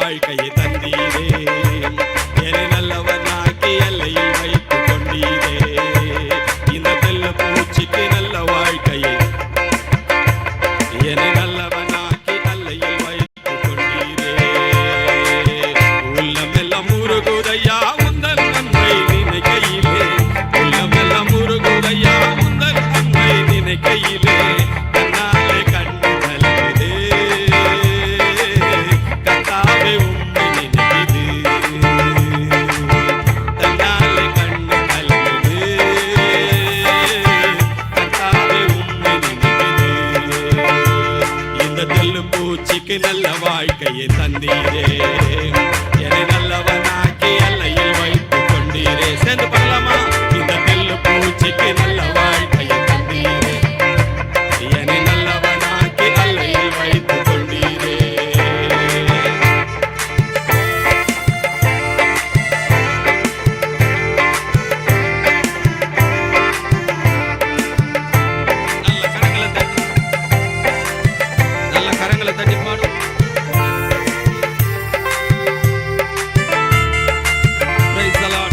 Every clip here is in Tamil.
வாழ்க்கையை தந்தீரே. என்னை நல்லவனாக்கி எல்லையில் வைத்து கொண்டீரே. இந்த தெல்ல பூச்சிக்கு நல்ல வாழ்க்கையை என்னை நல்லவனாக்கி எல்லையில் வைத்து கொண்டீரே. உள்ளமெல்லாம் முருகுதையா உந்தன் நன்மை நினைக்கையிலே. உள்ளமெல்லாம் முருகுதையா உந்தன் நன்மை நினைக்கையிலே. தன்னாலே கண்டு கலங்குதே கர்த்தாவே உம்மை நினைக்குது. தன்னாலே கண்டு கலங்குதே கர்த்தாவே உம்மை நினைக்குது. இந்த தெல்லு பூச்சிக்கு நல்ல வாழ்க்கையை தந்தீரே. என்னை நல்லவனாக்கி எல்லையில் வைத்து கொண்டீரே. சேர்ந்து பண்ணலாமா? இந்த தெல்லு பூச்சிக்கு நல்ல வாழ்க்கையை தந்தீரே. என்னை நல்லவனாக்கி எல்லையில் வைத்து கொண்டீரே. நல்ல கரங்களை தட்டி பாடும். Praise the Lord.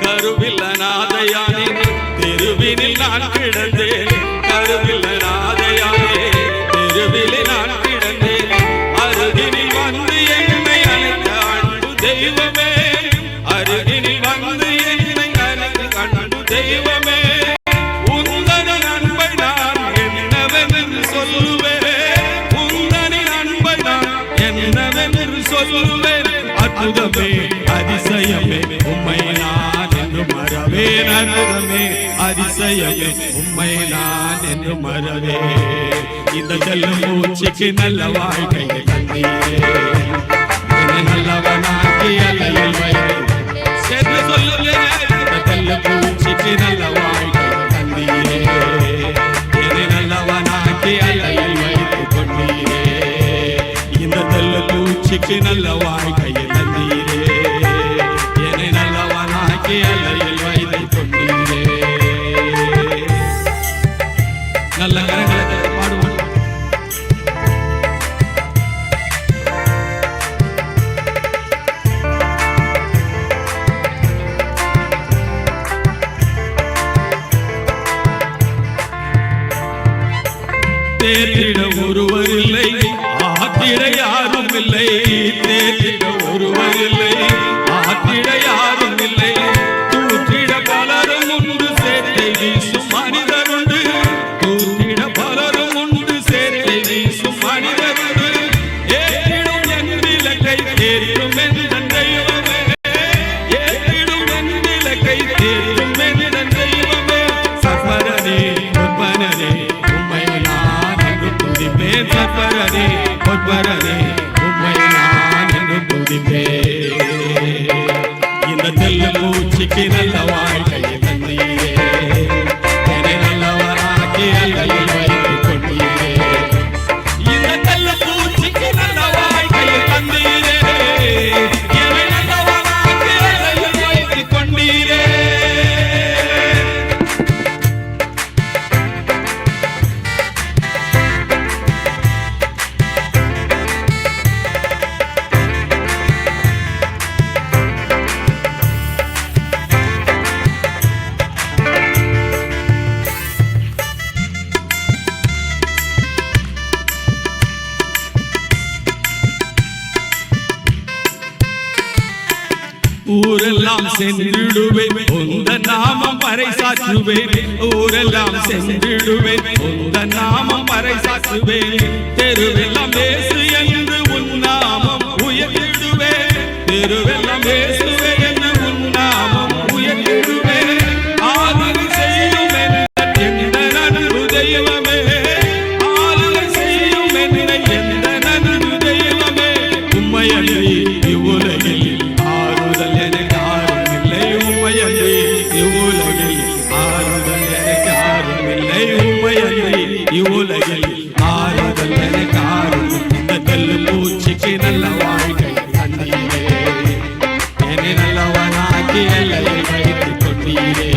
கருவில்ல நாதையானே தெருவினில் நான் கிடந்தேன். கருவில்ல நாதையானே தெருவினில் நான் கிடந்தேன். அருகினில் வந்து என்னை அழைத்த அன்பு தெய்வமே. அருகினில் வந்து என்னை அழைத்த அன்பு தெய்வமே. உந்தனின் அன்பை நான் என்னவென்று சொல்லுவேன். உந்தனின் அன்பை நான் என்னவென்று சொல்லுவேன். அற்புதமே அதிசயமே உம்மை நான் என்று மறவேன். அற்புதமே அதிசயமே உம்மை நான் என்று மறவேன். இந்த தெல்லு பூச்சிக்கு நல்ல வாழ்க்கையை தந்தீரே. என்னை நல்லவனாக்கி எல்லையில் வைத்து சேர்ந்து சொல்லுங்க. இந்த தெல்லு பூச்சிக்கு நல்ல வாழ்க்கையை தந்தீரே. என்னை நல்லவனாக்கி எல்லையில் வைத்து கொண்டீரே. இந்த தெல்லு பூச்சிக்கு நல்ல வாழ்க்கையை தந்தீரே. என்னை நல்லவனாக்கி எல்லையில் வைத்து கொண்டீரே. நல்ல கரங்களை தட்டி பாடுவோம். தேற்றிட ஒருவர் இல்லை, ஆற்றிட யாரும் இல்லை. தேற்றிட ஒருவர் இல்லை, ஆற்றிட யாரும் இல்லை. தூற்றிட பலரும் உண்டு, சேர்த்தை வீசும் மனிதர் உண்டு. தூற்றிட பலரும் உண்டு, சேர்த்தை வீசும் மனிதர் உண்டு. ஏற்றிடும் என் விளக்கை தேற்றும் என் தெய்வமே. ஏற்றிடும் என் விளக்கை தேற்றும் என் தெய்வமே. சஃபரனே பொற்பனனே உம்மை நான் என்று துதிப்பேன். சஃபரனே பொற்பனனே உம்மை நான் என்று துதிப்பேன். இந்த தெல்லு பூச்சிக்கு நல்ல வாழ்க்கையை தந்தீரே. என்னை நல்லவனாக்கி எல்லையில் வைத்து கொண்டீரே. இந்த தெல்லு பூச்சிக்கு நல்ல வாழ்க்கையை தந்தீரே. என்னை நல்லவனாக்கி எல்லையில் வைத்து கொண்டீரே. ஊரெல்லாம் சென்றிடுவேன் உந்த நாமம் பறைசாற்றுவேன். ஊரெல்லாம் சென்றிடுவேன் உந்த நாமம் பறைசாற்றுவேன். தெருவெல்லாம் இயேசு என்று உன் நாமம் உயர்த்திடுவேன். தெருவெல்லாம் இயேசுவே என்று உன் நாமம் உயர்த்திடுவேன். ஆளுகை செய்யும் எந்த நன்பு தெய்வமே. ஆளுகை செய்யும் எந்த நன்பு தெய்வமே. உம்மையன்றி இவ்வுலகில் ஆறுதல் எனக்கு யாரும் இல்லை. உம்மையன்றி இவ்வுலகில் ஆறுதல் எனக்கு யாரும் இல்லை. உம்மையன்றி இவ்வுலகில் ஆறுதல் எனக்கு யாரும். இந்த தெல்லு பூச்சிக்கு நல்ல வாழ்க்கை தந்தீரே. என்னை நல்லவனாக்கி எல்லையில் வைத்து கொண்டீரே.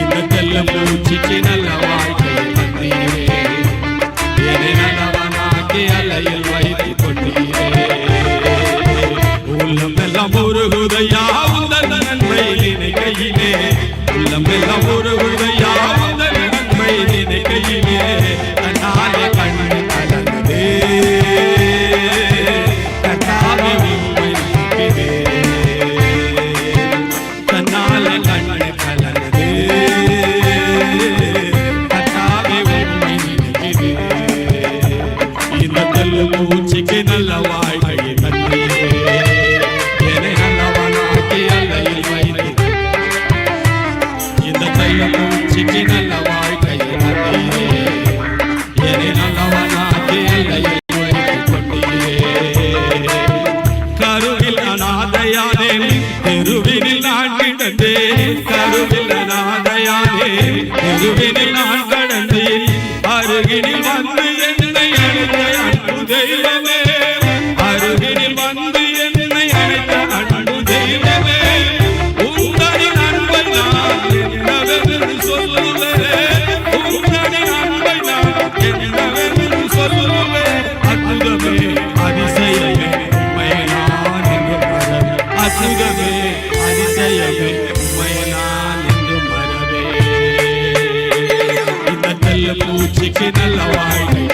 இந்த தெல்லு பூச்சிக்கு நல்ல வாழ்க்கை உள்ளமெல்லாம் உருகுதையா உந்தன் அன்பை நினைக்கையிலே தன்னாலே கண் கலங்குதே கர்த்தாவே உம்மை நினைக்கிறேன் தன்னாலே கண் கலங்குதே கர்த்தாவே உம்மை நினைக்கிறேன் இந்த தெல்ல பூச்சிக்கு நல்ல வாழ்க்கையை தந்தீரே என்னை நல்லவனாக்கி அல்லையில் வைத்து இந்த தெல்ல பூச்சிக்கு நல்ல வாழ்க்கையை தந்தீரே என்னை நல்லவனாக்கி அல்லையில் வைத்து கொண்டீரே கருவில் அநாதையானேன் தெருவினில் நான் கிடந்தேன் கருவில் அநாதையானேன் தெருவினில் நான் கடந்தேன் அருகினில் வந்து என்னை அழைத்த அன்பு தெய்வமே அருகினில் வந்து என்னை அழைத்த அன்பு தெய்வமே உங்களின் அன்பை நான் என்னவென்று சொல்லுவேன் உங்களின் அன்பை நான் என்னவென்று சொல்லுவேன் அற்புதமே அதிசயமே உம்மை நான் என்று மறவேன் அற்புதமே அதிசயமே உம்மை நான் என்று மறவேன் இந்த தெல்ல பூச்சிக்கு நல்ல வாழ்க்கை